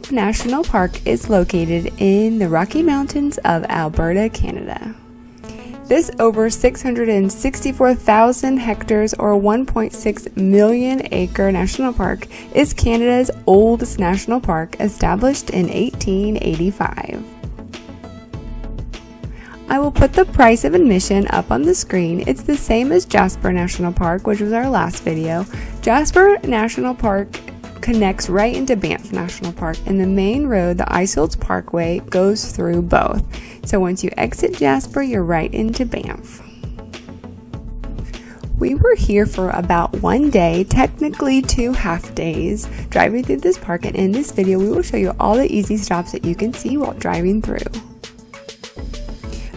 Banff National Park is located in the Rocky Mountains of Alberta, Canada. This over 664,000 hectares or 1.6 million acre national park is Canada's oldest national park, established in 1885. I will put the price of admission up on the screen. It's the same as Jasper National Park, which was our last video. Jasper National Park connects right into Banff National Park, and the main road, the Icefields Parkway, goes through both. So once you exit Jasper, you're right into Banff. We were here for about 1 day, technically 2 half days, driving through this park, and in this video we will show you all the easy stops that you can see while driving through.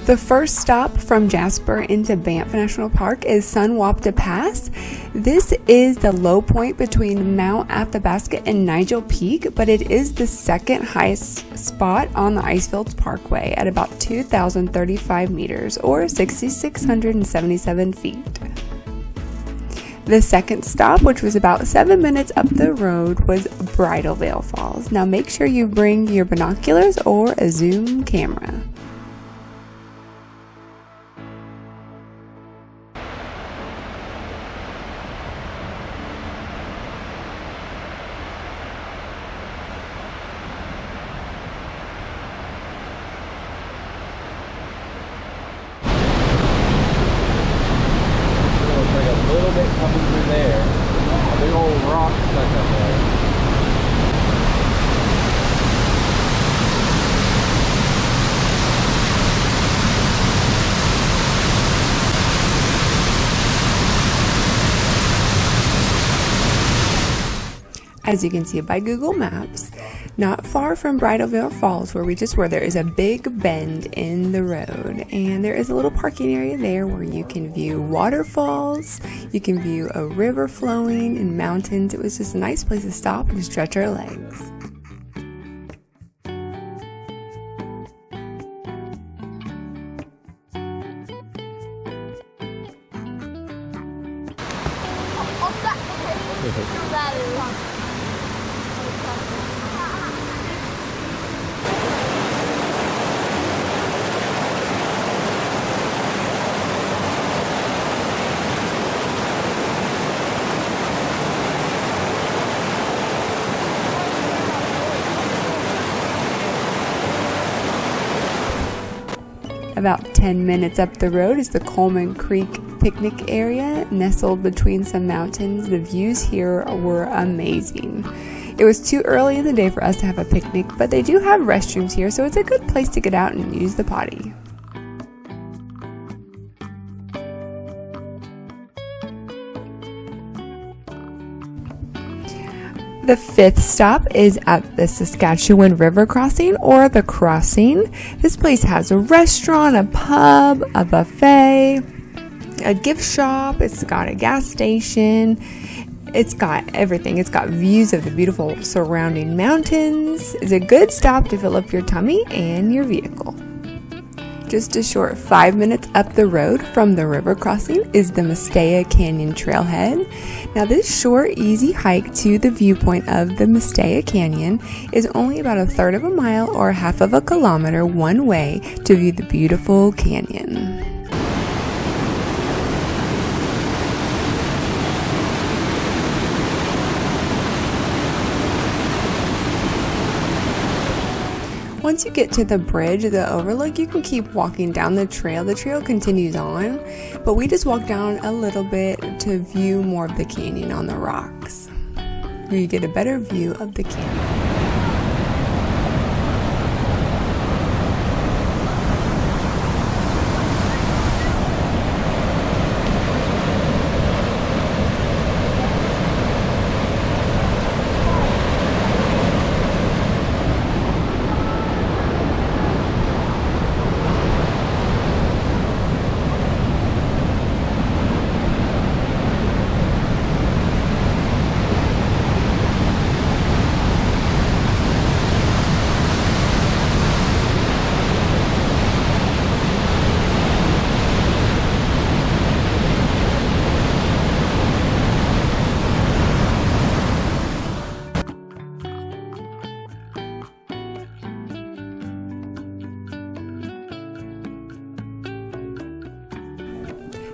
The first stop from Jasper into Banff National Park is Sunwapta Pass. This is the low point between Mount Athabasca and Nigel Peak, but it is the second highest spot on the Icefields Parkway at about 2,035 meters or 6,677 feet. The second stop, which was about 7 minutes up the road, was Bridal Veil Falls. Now make sure you bring your binoculars or a zoom camera. Coming through there, a big old rock stuck up there. As you can see by Google Maps, not far from Bridal Veil Falls, where we just were, there is a big bend in the road, and there is a little parking area there where you can view waterfalls, you can view a river flowing and mountains. It was just a nice place to stop and stretch our legs. About 10 minutes up the road is the Coleman Creek picnic area, nestled between some mountains. The views here were amazing. It was too early in the day for us to have a picnic, but they do have restrooms here, so it's a good place to get out and use the potty. The fifth stop is at the Saskatchewan River Crossing, or the Crossing. This place has a restaurant, a pub, a buffet, a gift shop. It's got a gas station. It's got everything. It's got views of the beautiful surrounding mountains. It's a good stop to fill up your tummy and your vehicle. Just a short 5 minutes up the road from the river crossing is the Mestea Canyon Trailhead. Now this short, easy hike to the viewpoint of the Mestea Canyon is only about 1/3 of a mile or 1/2 of a kilometer one way to view the beautiful canyon. Once you get to the bridge, the overlook, you can keep walking down the trail. The trail continues on, but we just walked down a little bit to view more of the canyon on the rocks, where you get a better view of the canyon.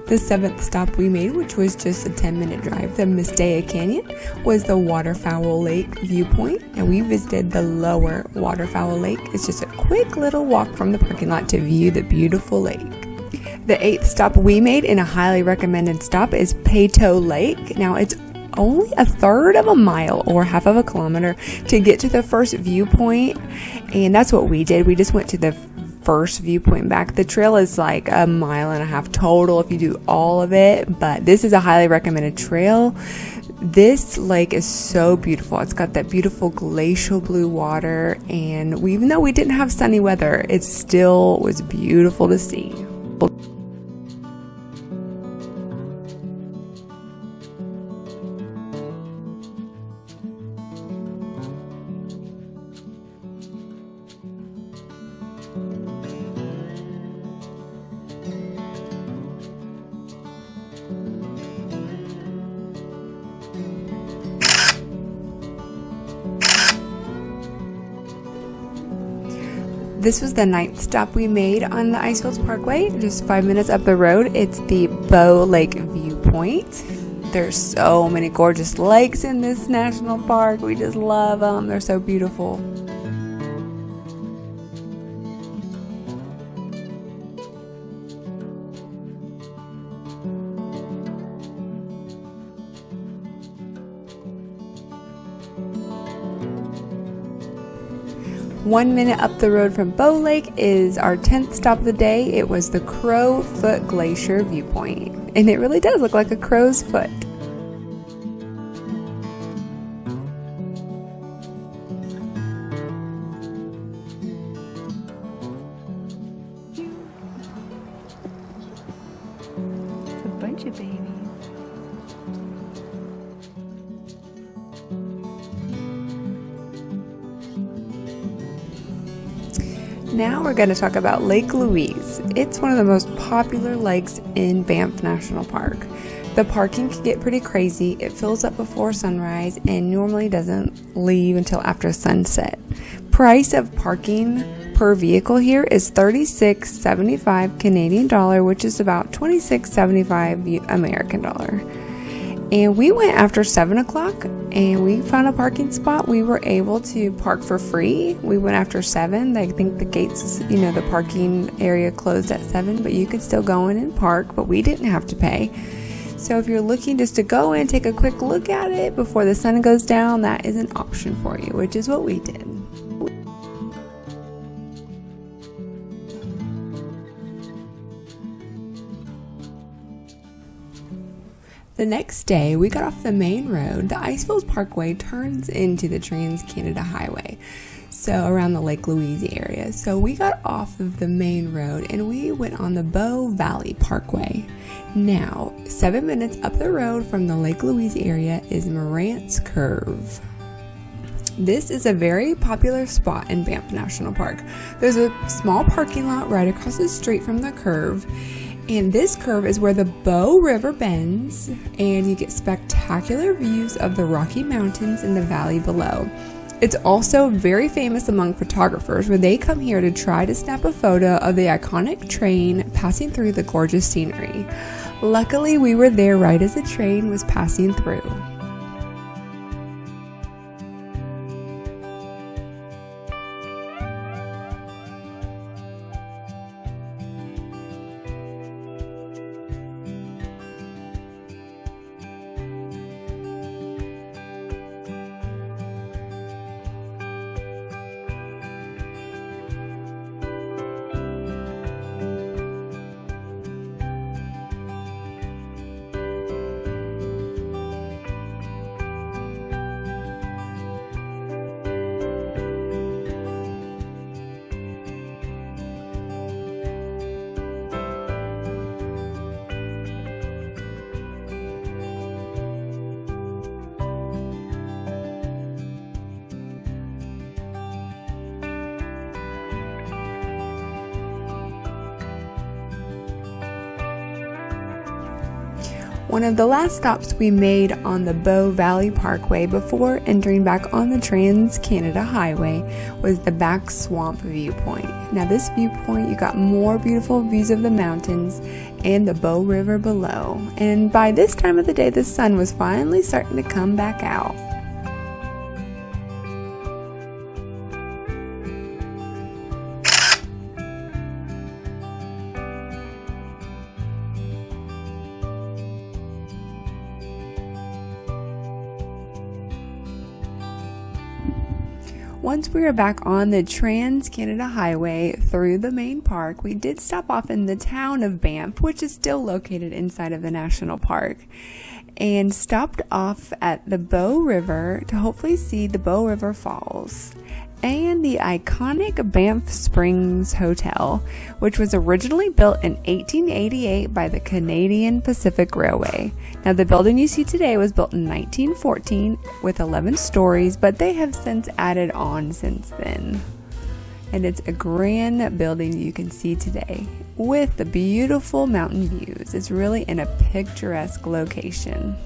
The 7th stop we made, which was just a 10-minute drive, the Mistaya Canyon, was the Waterfowl Lake viewpoint, and we visited the lower Waterfowl Lake. It's just a quick little walk from the parking lot to view the beautiful lake. The 8th stop we made, and a highly recommended stop, is Peyto Lake. Now, it's only a third of a mile or half of a kilometer to get to the first viewpoint, and that's what we did. We just went to the first viewpoint back. The trail is like a mile and a half total if you do all of it, but this is a highly recommended trail. This lake is so beautiful. It's got that beautiful glacial blue water, and even though we didn't have sunny weather, it still was beautiful to see. This was the 9th stop we made on the Icefields Parkway, just 5 minutes up the road. It's the Bow Lake Viewpoint. There's so many gorgeous lakes in this national park. We just love them. They're so beautiful. One minute up the road from Bow Lake is our 10th stop of the day. It was the Crowfoot Glacier viewpoint, and it really does look like a crow's foot. It's a bunch of babies. Now we're going to talk about Lake Louise. It's one of the most popular lakes in Banff National Park. The parking can get pretty crazy. It fills up before sunrise and normally doesn't leave until after sunset. Price of parking per vehicle here is $36.75 Canadian dollar, which is about $26.75 American dollar. And we went after 7 o'clock and we found a parking spot. We were able to park for free. We went after 7. I think the gates, the parking area closed at 7, but you could still go in and park, but we didn't have to pay. So if you're looking just to go in, take a quick look at it before the sun goes down, that is an option for you, which is what we did. The next day, we got off the main road. The Icefields Parkway turns into the Trans-Canada Highway, so around the Lake Louise area. So we got off of the main road and we went on the Bow Valley Parkway. Now, 7 minutes up the road from the Lake Louise area is Morant's Curve. This is a very popular spot in Banff National Park. There's a small parking lot right across the street from the curve. And this curve is where the Bow River bends, and you get spectacular views of the Rocky Mountains in the valley below. It's also very famous among photographers, where they come here to try to snap a photo of the iconic train passing through the gorgeous scenery. Luckily, we were there right as the train was passing through. One of the last stops we made on the Bow Valley Parkway before entering back on the Trans-Canada Highway was the Back Swamp Viewpoint. Now this viewpoint, you got more beautiful views of the mountains and the Bow River below. And by this time of the day, the sun was finally starting to come back out. Once we were back on the Trans-Canada Highway through the main park, we did stop off in the town of Banff, which is still located inside of the national park, and stopped off at the Bow River to hopefully see the Bow River Falls and the iconic Banff Springs Hotel, which was originally built in 1888 by the Canadian Pacific Railway. Now, the building you see today was built in 1914 with 11 stories, but they have since added on since then. And it's a grand building you can see today with the beautiful mountain views. It's really in a picturesque location.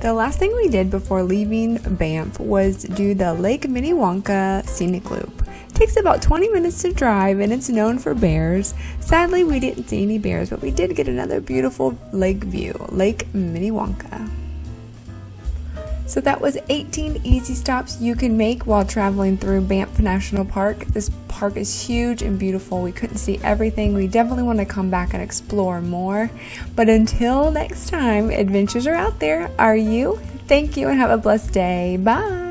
The last thing we did before leaving Banff was do the Lake Minnewanka Scenic Loop. It takes about 20 minutes to drive and it's known for bears. Sadly, we didn't see any bears, but we did get another beautiful lake view, Lake Minnewanka. So that was 18 easy stops you can make while traveling through Banff National Park. This park is huge and beautiful. We couldn't see everything. We definitely want to come back and explore more. But until next time, adventures are out there. Are you? Thank you and have a blessed day. Bye.